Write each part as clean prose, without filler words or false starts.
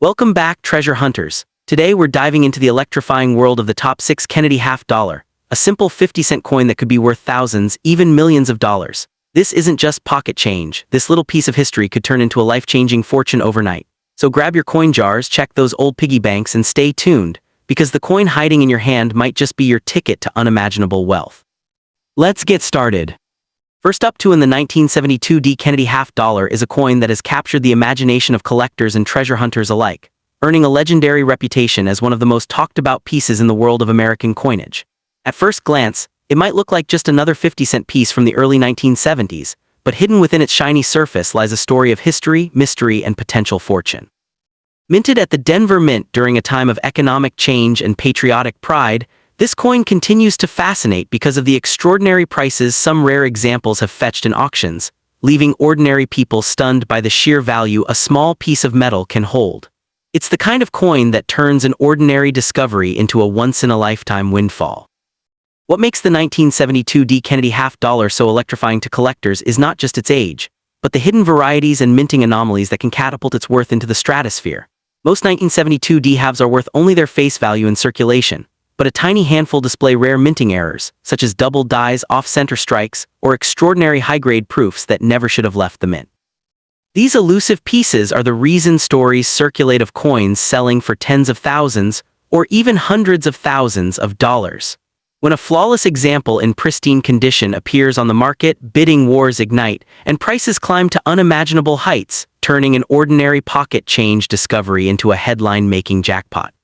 Welcome back, treasure hunters. Today we're diving into the electrifying world of the top 6 Kennedy half dollar, a simple 50-cent coin that could be worth thousands, even millions of dollars. This isn't just pocket change. This little piece of history could turn into a life-changing fortune overnight. So grab your coin jars, check those old piggy banks, and stay tuned, because the coin hiding in your hand might just be your ticket to unimaginable wealth. Let's get started. First up, in the 1972 D Kennedy half dollar is a coin that has captured the imagination of collectors and treasure hunters alike, earning a legendary reputation as one of the most talked about pieces in the world of American coinage. At first glance, it might look like just another 50-cent piece from the early 1970s, but hidden within its shiny surface lies a story of history, mystery, and potential fortune. Minted at the Denver Mint during a time of economic change and patriotic pride, this coin continues to fascinate because of the extraordinary prices some rare examples have fetched in auctions, leaving ordinary people stunned by the sheer value a small piece of metal can hold. It's the kind of coin that turns an ordinary discovery into a once-in-a-lifetime windfall. What makes the 1972 D Kennedy half dollar so electrifying to collectors is not just its age, but the hidden varieties and minting anomalies that can catapult its worth into the stratosphere. Most 1972 D halves are worth only their face value in circulation, but a tiny handful display rare minting errors, such as double dies, off-center strikes, or extraordinary high-grade proofs that never should have left the mint. These elusive pieces are the reason stories circulate of coins selling for tens of thousands, or even hundreds of thousands of dollars. When a flawless example in pristine condition appears on the market, bidding wars ignite, and prices climb to unimaginable heights, turning an ordinary pocket change discovery into a headline-making jackpot.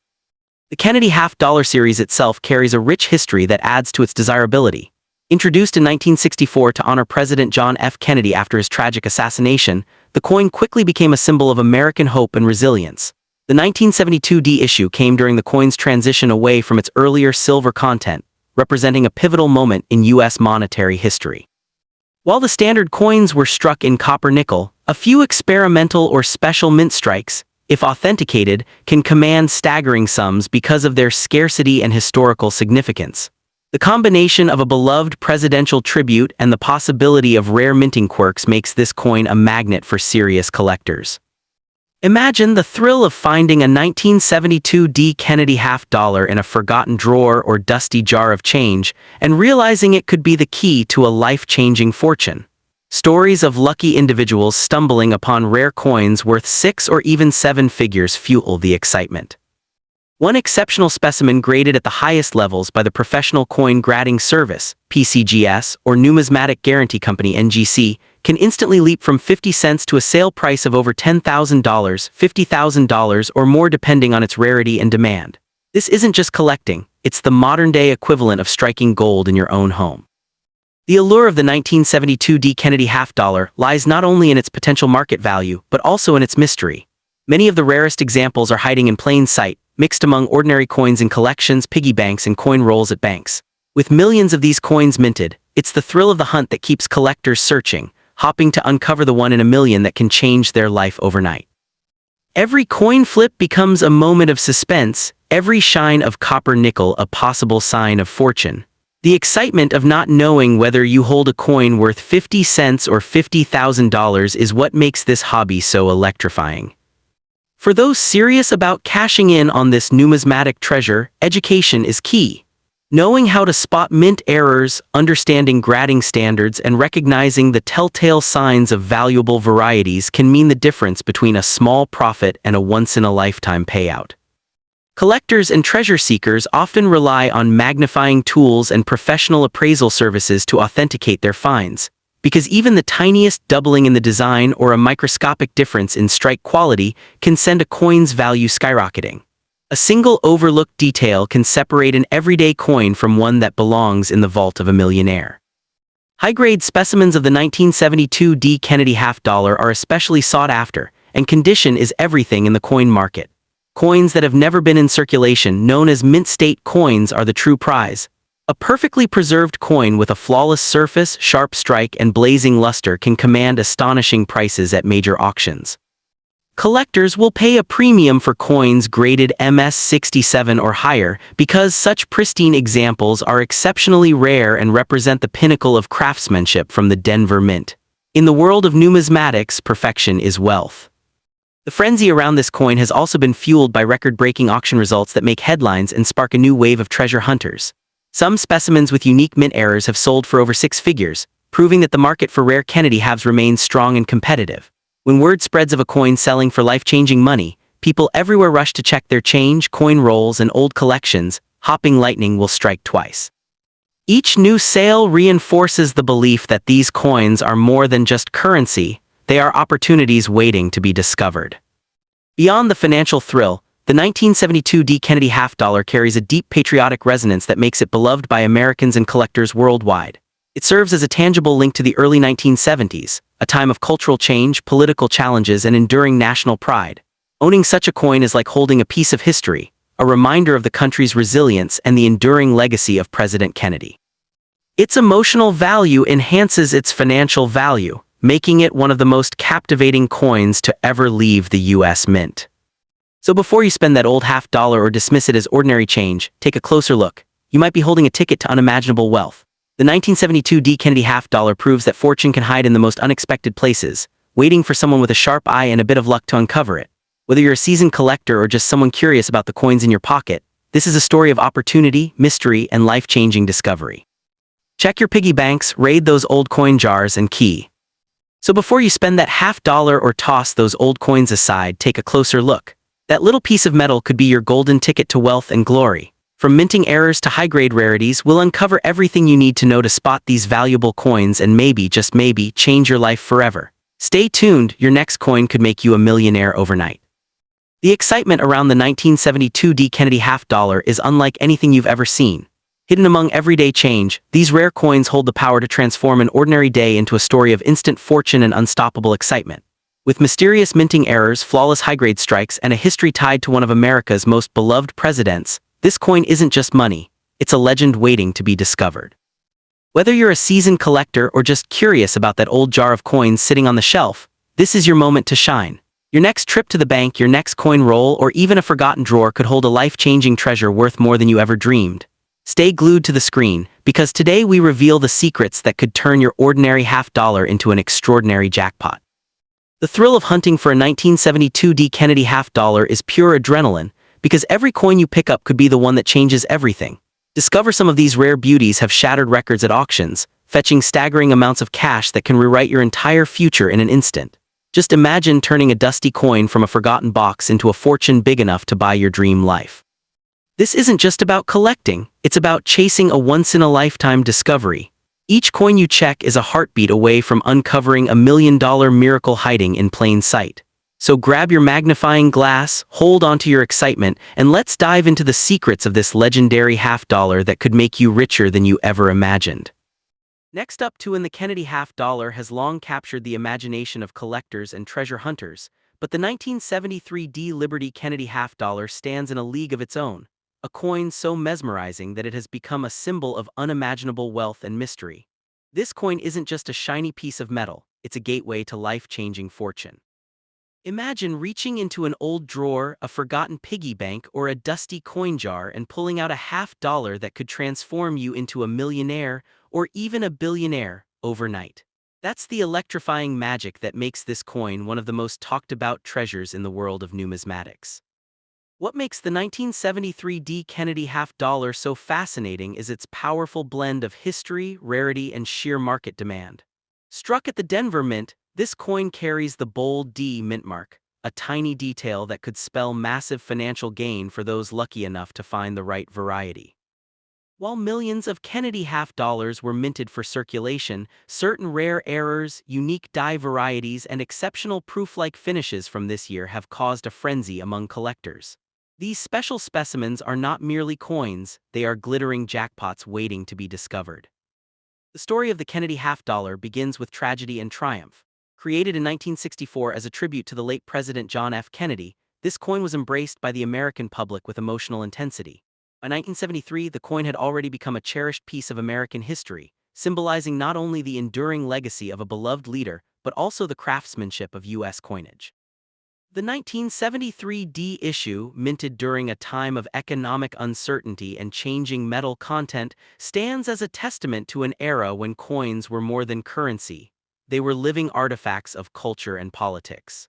The Kennedy half dollar series itself carries a rich history that adds to its desirability. Introduced in 1964 to honor President John F. Kennedy after his tragic assassination, the coin quickly became a symbol of American hope and resilience. The 1972 D issue came during the coin's transition away from its earlier silver content, representing a pivotal moment in U.S. monetary history. While the standard coins were struck in copper-nickel, a few experimental or special mint strikes, if authenticated, can command staggering sums because of their scarcity and historical significance. The combination of a beloved presidential tribute and the possibility of rare minting quirks makes this coin a magnet for serious collectors. Imagine the thrill of finding a 1972 D Kennedy half dollar in a forgotten drawer or dusty jar of change, and realizing it could be the key to a life-changing fortune. Stories of lucky individuals stumbling upon rare coins worth 6 or even 7 figures fuel the excitement. One exceptional specimen graded at the highest levels by the Professional Coin Grading Service, PCGS, or Numismatic Guarantee Company, NGC, can instantly leap from 50 cents to a sale price of over $10,000, $50,000, or more depending on its rarity and demand. This isn't just collecting, it's the modern-day equivalent of striking gold in your own home. The allure of the 1972 D Kennedy half dollar lies not only in its potential market value, but also in its mystery. Many of the rarest examples are hiding in plain sight, mixed among ordinary coins in collections, piggy banks, and coin rolls at banks. With millions of these coins minted, it's the thrill of the hunt that keeps collectors searching, hoping to uncover the one in a million that can change their life overnight. Every coin flip becomes a moment of suspense, every shine of copper-nickel a possible sign of fortune. The excitement of not knowing whether you hold a coin worth 50 cents or $50,000 is what makes this hobby so electrifying. For those serious about cashing in on this numismatic treasure, education is key. Knowing how to spot mint errors, understanding grading standards, and recognizing the telltale signs of valuable varieties can mean the difference between a small profit and a once-in-a-lifetime payout. Collectors and treasure seekers often rely on magnifying tools and professional appraisal services to authenticate their finds, because even the tiniest doubling in the design or a microscopic difference in strike quality can send a coin's value skyrocketing. A single overlooked detail can separate an everyday coin from one that belongs in the vault of a millionaire. High-grade specimens of the 1972 D Kennedy half dollar are especially sought after, and condition is everything in the coin market. Coins that have never been in circulation, known as mint-state coins, are the true prize. A perfectly preserved coin with a flawless surface, sharp strike, and blazing luster can command astonishing prices at major auctions. Collectors will pay a premium for coins graded MS-67 or higher because such pristine examples are exceptionally rare and represent the pinnacle of craftsmanship from the Denver Mint. In the world of numismatics, perfection is wealth. The frenzy around this coin has also been fueled by record-breaking auction results that make headlines and spark a new wave of treasure hunters. Some specimens with unique mint errors have sold for over six figures, proving that the market for rare Kennedy halves remains strong and competitive. When word spreads of a coin selling for life-changing money, people everywhere rush to check their change, coin rolls, and old collections. Hopping lightning will strike twice. Each new sale reinforces the belief that these coins are more than just currency, they are opportunities waiting to be discovered. Beyond the financial thrill, the 1972 D Kennedy half dollar carries a deep patriotic resonance that makes it beloved by Americans and collectors worldwide. It serves as a tangible link to the early 1970s, a time of cultural change, political challenges, and enduring national pride. Owning such a coin is like holding a piece of history, a reminder of the country's resilience and the enduring legacy of President Kennedy. Its emotional value enhances its financial value, making it one of the most captivating coins to ever leave the U.S. Mint. So before you spend that old half dollar or dismiss it as ordinary change, take a closer look. You might be holding a ticket to unimaginable wealth. The 1972 D Kennedy half dollar proves that fortune can hide in the most unexpected places, waiting for someone with a sharp eye and a bit of luck to uncover it. Whether you're a seasoned collector or just someone curious about the coins in your pocket, this is a story of opportunity, mystery, and life-changing discovery. Check your piggy banks, raid those old coin jars, and key. So before you spend that half dollar or toss those old coins aside, take a closer look. That little piece of metal could be your golden ticket to wealth and glory. From minting errors to high-grade rarities, we'll uncover everything you need to know to spot these valuable coins and maybe, just maybe, change your life forever. Stay tuned, your next coin could make you a millionaire overnight. The excitement around the 1972 D Kennedy half dollar is unlike anything you've ever seen. Hidden among everyday change, these rare coins hold the power to transform an ordinary day into a story of instant fortune and unstoppable excitement. With mysterious minting errors, flawless high-grade strikes, and a history tied to one of America's most beloved presidents, this coin isn't just money, it's a legend waiting to be discovered. Whether you're a seasoned collector or just curious about that old jar of coins sitting on the shelf, this is your moment to shine. Your next trip to the bank, your next coin roll, or even a forgotten drawer could hold a life-changing treasure worth more than you ever dreamed. Stay glued to the screen, because today we reveal the secrets that could turn your ordinary half dollar into an extraordinary jackpot. The thrill of hunting for a 1972 D Kennedy half dollar is pure adrenaline, because every coin you pick up could be the one that changes everything. Discover some of these rare beauties have shattered records at auctions, fetching staggering amounts of cash that can rewrite your entire future in an instant. Just imagine turning a dusty coin from a forgotten box into a fortune big enough to buy your dream life. This isn't just about collecting, it's about chasing a once-in-a-lifetime discovery. Each coin you check is a heartbeat away from uncovering a million-dollar miracle hiding in plain sight. So grab your magnifying glass, hold onto your excitement, and let's dive into the secrets of this legendary half dollar that could make you richer than you ever imagined. Next up, the Kennedy half dollar has long captured the imagination of collectors and treasure hunters, but the 1973 D Liberty Kennedy half dollar stands in a league of its own, a coin so mesmerizing that it has become a symbol of unimaginable wealth and mystery. This coin isn't just a shiny piece of metal, it's a gateway to life-changing fortune. Imagine reaching into an old drawer, a forgotten piggy bank, or a dusty coin jar and pulling out a half dollar that could transform you into a millionaire or even a billionaire overnight. That's the electrifying magic that makes this coin one of the most talked about treasures in the world of numismatics. What makes the 1973 D Kennedy half dollar so fascinating is its powerful blend of history, rarity, and sheer market demand. Struck at the Denver Mint, this coin carries the bold D mint mark, a tiny detail that could spell massive financial gain for those lucky enough to find the right variety. While millions of Kennedy half dollars were minted for circulation, certain rare errors, unique die varieties, and exceptional proof-like finishes from this year have caused a frenzy among collectors. These special specimens are not merely coins, they are glittering jackpots waiting to be discovered. The story of the Kennedy half dollar begins with tragedy and triumph. Created in 1964 as a tribute to the late President John F. Kennedy, this coin was embraced by the American public with emotional intensity. By 1973, the coin had already become a cherished piece of American history, symbolizing not only the enduring legacy of a beloved leader, but also the craftsmanship of U.S. coinage. The 1973 D issue, minted during a time of economic uncertainty and changing metal content, stands as a testament to an era when coins were more than currency. They were living artifacts of culture and politics.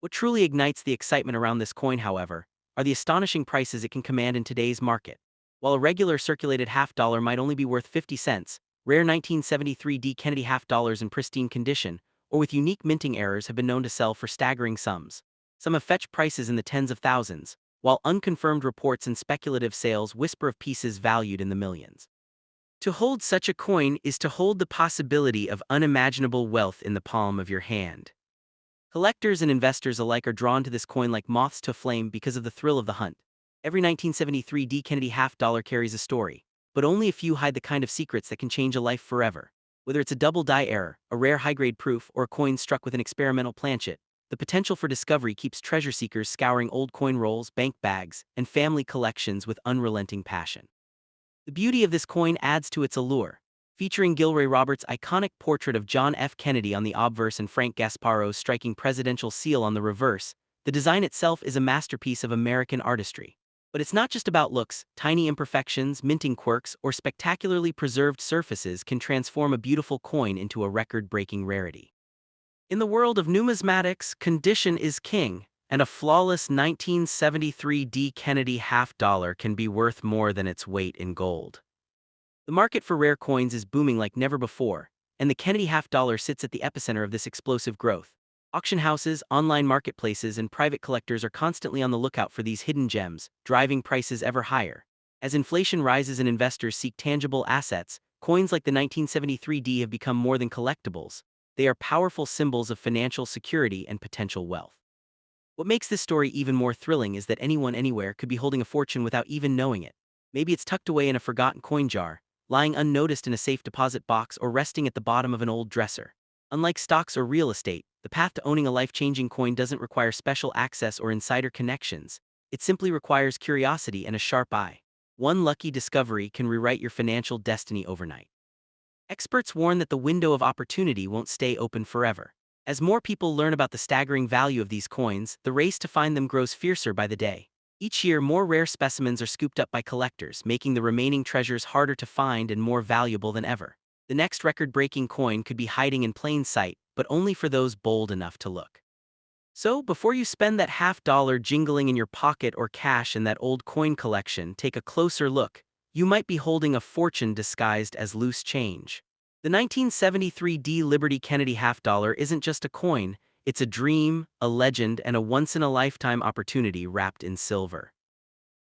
What truly ignites the excitement around this coin, however, are the astonishing prices it can command in today's market. While a regular circulated half dollar might only be worth 50 cents, rare 1973 D Kennedy half dollars in pristine condition, or with unique minting errors, have been known to sell for staggering sums. Some have fetched prices in the tens of thousands, while unconfirmed reports and speculative sales whisper of pieces valued in the millions. To hold such a coin is to hold the possibility of unimaginable wealth in the palm of your hand. Collectors and investors alike are drawn to this coin like moths to a flame because of the thrill of the hunt. Every 1973 D Kennedy half dollar carries a story, but only a few hide the kind of secrets that can change a life forever. Whether it's a double die error, a rare high-grade proof, or a coin struck with an experimental planchet, the potential for discovery keeps treasure seekers scouring old coin rolls, bank bags, and family collections with unrelenting passion. The beauty of this coin adds to its allure. Featuring Gilroy Roberts' iconic portrait of John F. Kennedy on the obverse and Frank Gasparo's striking presidential seal on the reverse, the design itself is a masterpiece of American artistry. But it's not just about looks. Tiny imperfections, minting quirks, or spectacularly preserved surfaces can transform a beautiful coin into a record-breaking rarity. In the world of numismatics, condition is king, and a flawless 1973 D Kennedy half dollar can be worth more than its weight in gold. The market for rare coins is booming like never before, and the Kennedy half dollar sits at the epicenter of this explosive growth. Auction houses, online marketplaces, and private collectors are constantly on the lookout for these hidden gems, driving prices ever higher. As inflation rises and investors seek tangible assets, coins like the 1973 D have become more than collectibles. They are powerful symbols of financial security and potential wealth. What makes this story even more thrilling is that anyone anywhere could be holding a fortune without even knowing it. Maybe it's tucked away in a forgotten coin jar, lying unnoticed in a safe deposit box, or resting at the bottom of an old dresser. Unlike stocks or real estate, the path to owning a life-changing coin doesn't require special access or insider connections. It simply requires curiosity and a sharp eye. One lucky discovery can rewrite your financial destiny overnight. Experts warn that the window of opportunity won't stay open forever. As more people learn about the staggering value of these coins, the race to find them grows fiercer by the day. Each year, more rare specimens are scooped up by collectors, making the remaining treasures harder to find and more valuable than ever. The next record-breaking coin could be hiding in plain sight, but only for those bold enough to look. So, before you spend that half dollar jingling in your pocket or cash in that old coin collection, take a closer look. You might be holding a fortune disguised as loose change. The 1973 D Liberty Kennedy half dollar isn't just a coin. It's a dream, a legend, and a once-in-a-lifetime opportunity wrapped in silver.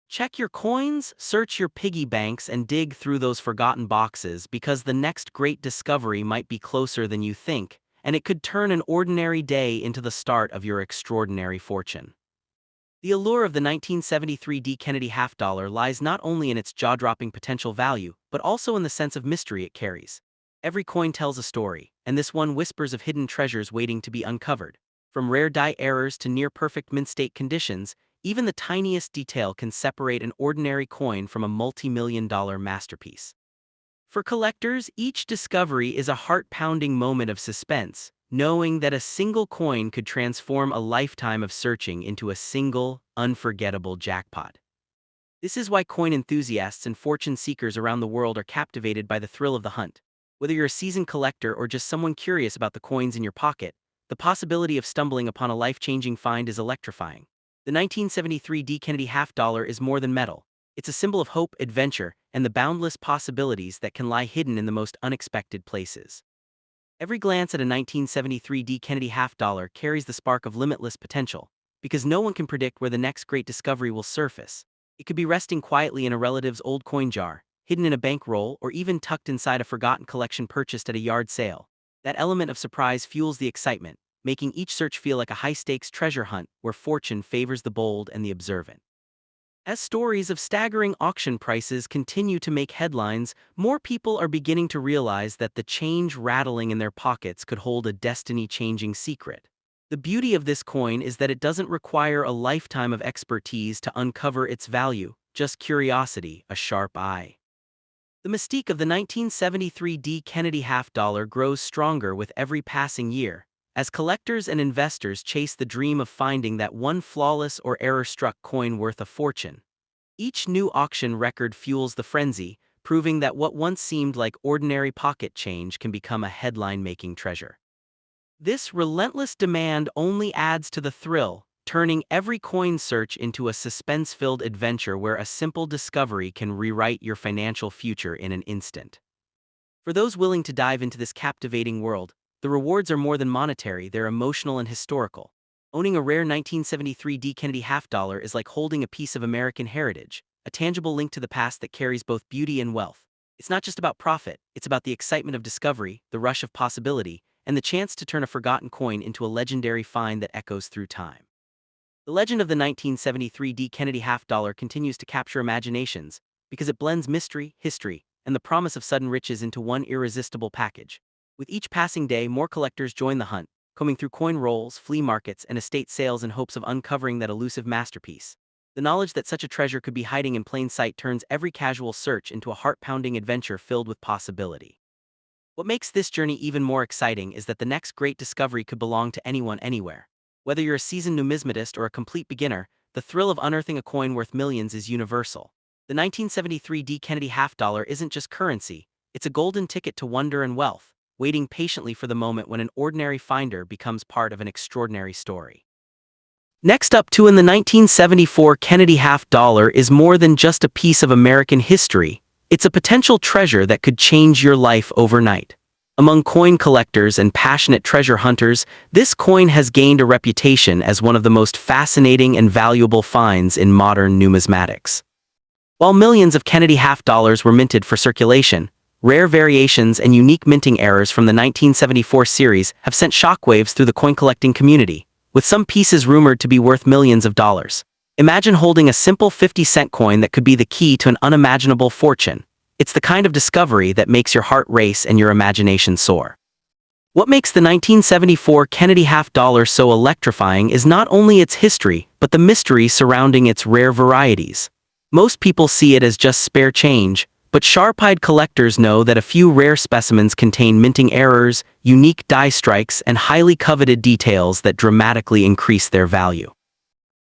Check your coins, search your piggy banks, and dig through those forgotten boxes, because the next great discovery might be closer than you think, and it could turn an ordinary day into the start of your extraordinary fortune. The allure of the 1973 D Kennedy half dollar lies not only in its jaw-dropping potential value, but also in the sense of mystery it carries. Every coin tells a story, and this one whispers of hidden treasures waiting to be uncovered. From rare die errors to near-perfect mint-state conditions, even the tiniest detail can separate an ordinary coin from a multi-million-dollar masterpiece. For collectors, each discovery is a heart-pounding moment of suspense, knowing that a single coin could transform a lifetime of searching into a single, unforgettable jackpot. This is why coin enthusiasts and fortune seekers around the world are captivated by the thrill of the hunt. Whether you're a seasoned collector or just someone curious about the coins in your pocket, the possibility of stumbling upon a life-changing find is electrifying. The 1973 D Kennedy half dollar is more than metal. It's a symbol of hope, adventure, and the boundless possibilities that can lie hidden in the most unexpected places. Every glance at a 1973 D Kennedy half dollar carries the spark of limitless potential, because no one can predict where the next great discovery will surface. It could be resting quietly in a relative's old coin jar, hidden in a bankroll, or even tucked inside a forgotten collection purchased at a yard sale. That element of surprise fuels the excitement, making each search feel like a high-stakes treasure hunt where fortune favors the bold and the observant. As stories of staggering auction prices continue to make headlines, more people are beginning to realize that the change rattling in their pockets could hold a destiny-changing secret. The beauty of this coin is that it doesn't require a lifetime of expertise to uncover its value, just curiosity, a sharp eye. The mystique of the 1973 D Kennedy half dollar grows stronger with every passing year, as collectors and investors chase the dream of finding that one flawless or error-struck coin worth a fortune. Each new auction record fuels the frenzy, proving that what once seemed like ordinary pocket change can become a headline-making treasure. This relentless demand only adds to the thrill, turning every coin search into a suspense-filled adventure where a simple discovery can rewrite your financial future in an instant. For those willing to dive into this captivating world, the rewards are more than monetary, they're emotional and historical. Owning a rare 1973 D. Kennedy half dollar is like holding a piece of American heritage, a tangible link to the past that carries both beauty and wealth. It's not just about profit, it's about the excitement of discovery, the rush of possibility, and the chance to turn a forgotten coin into a legendary find that echoes through time. The legend of the 1973 D. Kennedy half dollar continues to capture imaginations because it blends mystery, history, and the promise of sudden riches into one irresistible package. With each passing day, more collectors join the hunt, combing through coin rolls, flea markets, and estate sales in hopes of uncovering that elusive masterpiece. The knowledge that such a treasure could be hiding in plain sight turns every casual search into a heart-pounding adventure filled with possibility. What makes this journey even more exciting is that the next great discovery could belong to anyone anywhere. Whether you're a seasoned numismatist or a complete beginner, the thrill of unearthing a coin worth millions is universal. The 1973 D. Kennedy half dollar isn't just currency, it's a golden ticket to wonder and wealth, waiting patiently for the moment when an ordinary finder becomes part of an extraordinary story. Next up, in the 1974 Kennedy half dollar is more than just a piece of American history, it's a potential treasure that could change your life overnight. Among coin collectors and passionate treasure hunters, this coin has gained a reputation as one of the most fascinating and valuable finds in modern numismatics. While millions of Kennedy half dollars were minted for circulation, rare variations and unique minting errors from the 1974 series have sent shockwaves through the coin collecting community, with some pieces rumored to be worth millions of dollars. Imagine holding a simple 50-cent coin that could be the key to an unimaginable fortune. It's the kind of discovery that makes your heart race and your imagination soar. What makes the 1974 Kennedy half dollar so electrifying is not only its history, but the mystery surrounding its rare varieties. Most people see it as just spare change, but sharp-eyed collectors know that a few rare specimens contain minting errors, unique die strikes, and highly coveted details that dramatically increase their value.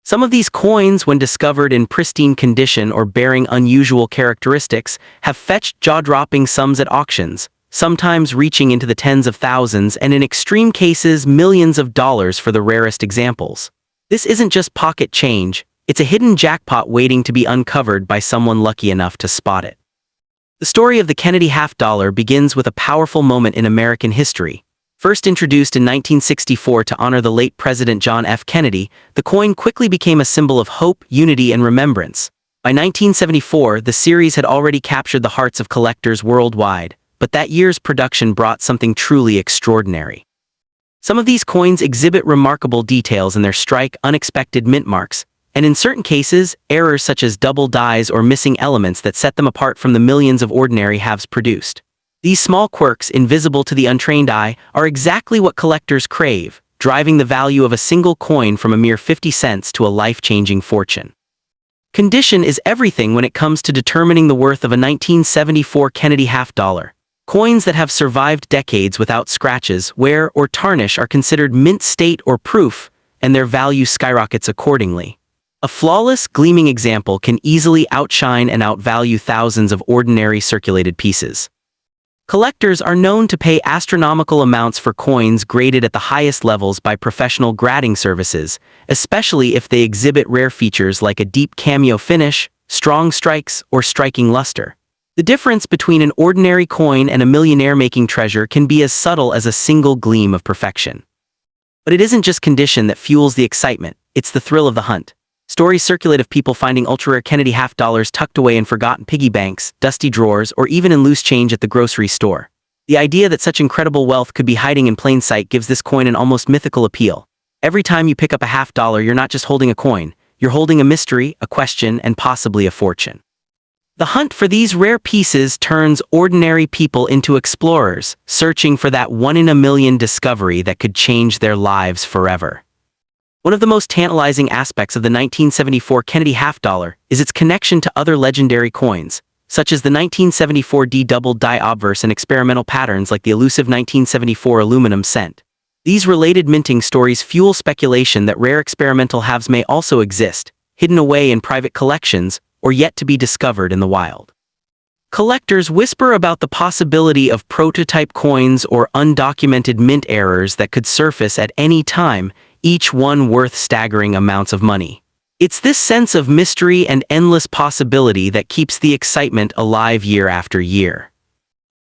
Some of these coins, when discovered in pristine condition or bearing unusual characteristics, have fetched jaw-dropping sums at auctions, sometimes reaching into the tens of thousands and in extreme cases millions of dollars for the rarest examples. This isn't just pocket change, it's a hidden jackpot waiting to be uncovered by someone lucky enough to spot it. The story of the Kennedy half dollar begins with a powerful moment in American history. First introduced in 1964 to honor the late President John F. Kennedy, the coin quickly became a symbol of hope, unity, and remembrance. By 1974, the series had already captured the hearts of collectors worldwide, but that year's production brought something truly extraordinary. Some of these coins exhibit remarkable details in their strike, unexpected mint marks, and in certain cases, errors such as double dies or missing elements that set them apart from the millions of ordinary halves produced. These small quirks, invisible to the untrained eye, are exactly what collectors crave, driving the value of a single coin from a mere 50 cents to a life-changing fortune. Condition is everything when it comes to determining the worth of a 1974 Kennedy half dollar. Coins that have survived decades without scratches, wear, or tarnish are considered mint state or proof, and their value skyrockets accordingly. A flawless, gleaming example can easily outshine and outvalue thousands of ordinary circulated pieces. Collectors are known to pay astronomical amounts for coins graded at the highest levels by professional grading services, especially if they exhibit rare features like a deep cameo finish, strong strikes, or striking luster. The difference between an ordinary coin and a millionaire-making treasure can be as subtle as a single gleam of perfection. But it isn't just condition that fuels the excitement, it's the thrill of the hunt. Stories circulate of people finding ultra-rare Kennedy half dollars tucked away in forgotten piggy banks, dusty drawers, or even in loose change at the grocery store. The idea that such incredible wealth could be hiding in plain sight gives this coin an almost mythical appeal. Every time you pick up a half dollar, you're not just holding a coin, you're holding a mystery, a question, and possibly a fortune. The hunt for these rare pieces turns ordinary people into explorers, searching for that one-in-a-million discovery that could change their lives forever. One of the most tantalizing aspects of the 1974 Kennedy half dollar is its connection to other legendary coins, such as the 1974 D double die obverse and experimental patterns like the elusive 1974 aluminum cent. These related minting stories fuel speculation that rare experimental halves may also exist, hidden away in private collections, or yet to be discovered in the wild. Collectors whisper about the possibility of prototype coins or undocumented mint errors that could surface at any time, each one worth staggering amounts of money. It's this sense of mystery and endless possibility that keeps the excitement alive year after year.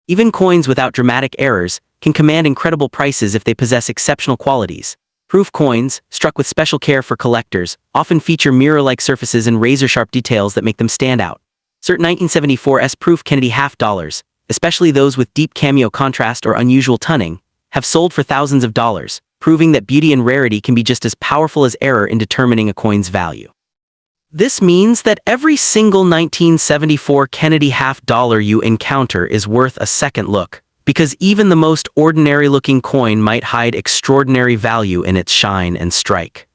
Even coins without dramatic errors can command incredible prices if they possess exceptional qualities. Proof coins, struck with special care for collectors, often feature mirror-like surfaces and razor-sharp details that make them stand out. Certain 1974 proof Kennedy half dollars, especially those with deep cameo contrast or unusual tunning, have sold for thousands of dollars, proving that beauty and rarity can be just as powerful as error in determining a coin's value. This means that every single 1974 Kennedy half dollar you encounter is worth a second look, because even the most ordinary-looking coin might hide extraordinary value in its shine and strike.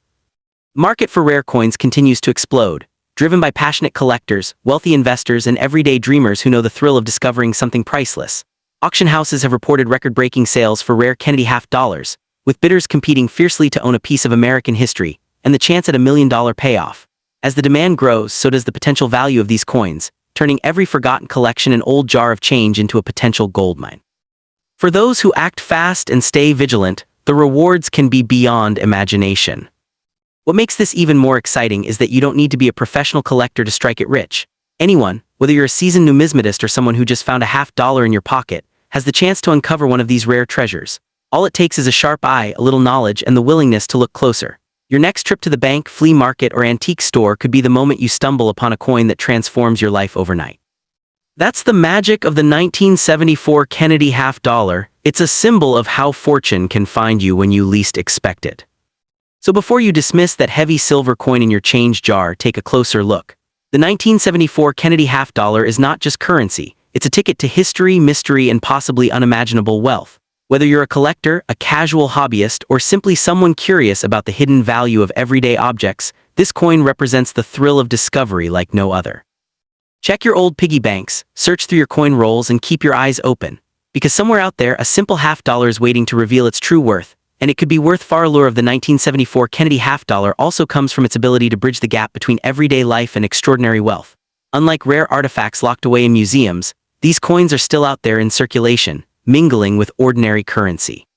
The market for rare coins continues to explode, driven by passionate collectors, wealthy investors, and everyday dreamers who know the thrill of discovering something priceless. Auction houses have reported record-breaking sales for rare Kennedy half dollars, with bidders competing fiercely to own a piece of American history and the chance at $1 million payoff. As the demand grows, so does the potential value of these coins, turning every forgotten collection and old jar of change into a potential goldmine. For those who act fast and stay vigilant, the rewards can be beyond imagination. What makes this even more exciting is that you don't need to be a professional collector to strike it rich. Anyone, whether you're a seasoned numismatist or someone who just found a half dollar in your pocket, has the chance to uncover one of these rare treasures. All it takes is a sharp eye, a little knowledge, and the willingness to look closer. Your next trip to the bank, flea market, or antique store could be the moment you stumble upon a coin that transforms your life overnight. That's the magic of the 1974 Kennedy half dollar. It's a symbol of how fortune can find you when you least expect it. So before you dismiss that heavy silver coin in your change jar, take a closer look. The 1974 Kennedy half dollar is not just currency, it's a ticket to history, mystery, and possibly unimaginable wealth. Whether you're a collector, a casual hobbyist, or simply someone curious about the hidden value of everyday objects, this coin represents the thrill of discovery like no other. Check your old piggy banks, search through your coin rolls, and keep your eyes open. Because somewhere out there, a simple half dollar is waiting to reveal its true worth. And it could be worth far. Allure of the 1974 Kennedy half dollar also comes from its ability to bridge the gap between everyday life and extraordinary wealth. Unlike rare artifacts locked away in museums, these coins are still out there in circulation, mingling with ordinary currency.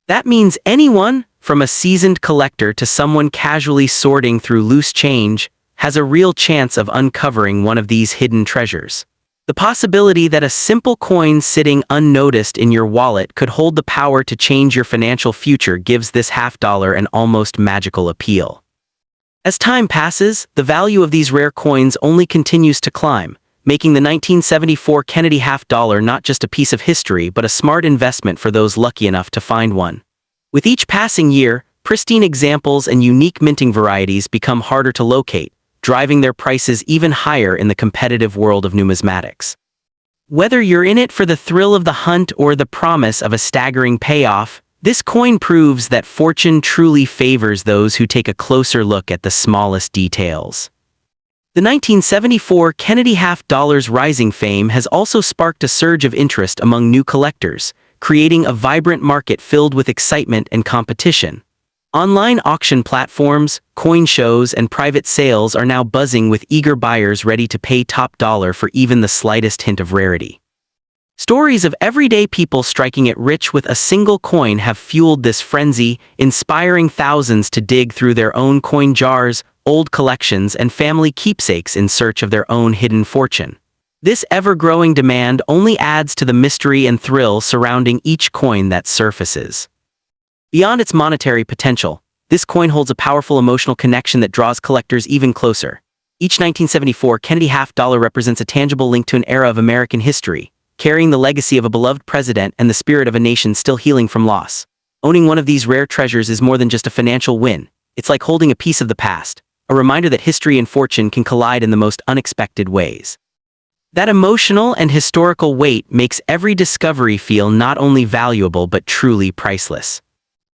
That means anyone, from a seasoned collector to someone casually sorting through loose change, has a real chance of uncovering one of these hidden treasures. The possibility that a simple coin sitting unnoticed in your wallet could hold the power to change your financial future gives this half dollar an almost magical appeal. As time passes, the value of these rare coins only continues to climb, making the 1974 Kennedy half dollar not just a piece of history but a smart investment for those lucky enough to find one. With each passing year, pristine examples and unique minting varieties become harder to locate, driving their prices even higher in the competitive world of numismatics. Whether you're in it for the thrill of the hunt or the promise of a staggering payoff, this coin proves that fortune truly favors those who take a closer look at the smallest details. The 1974 Kennedy half dollar's rising fame has also sparked a surge of interest among new collectors, creating a vibrant market filled with excitement and competition. Online auction platforms, coin shows, and private sales are now buzzing with eager buyers ready to pay top dollar for even the slightest hint of rarity. Stories of everyday people striking it rich with a single coin have fueled this frenzy, inspiring thousands to dig through their own coin jars, old collections, and family keepsakes in search of their own hidden fortune. This ever-growing demand only adds to the mystery and thrill surrounding each coin that surfaces. Beyond its monetary potential, this coin holds a powerful emotional connection that draws collectors even closer. Each 1974 Kennedy half dollar represents a tangible link to an era of American history, carrying the legacy of a beloved president and the spirit of a nation still healing from loss. Owning one of these rare treasures is more than just a financial win. It's like holding a piece of the past, a reminder that history and fortune can collide in the most unexpected ways. That emotional and historical weight makes every discovery feel not only valuable but truly priceless.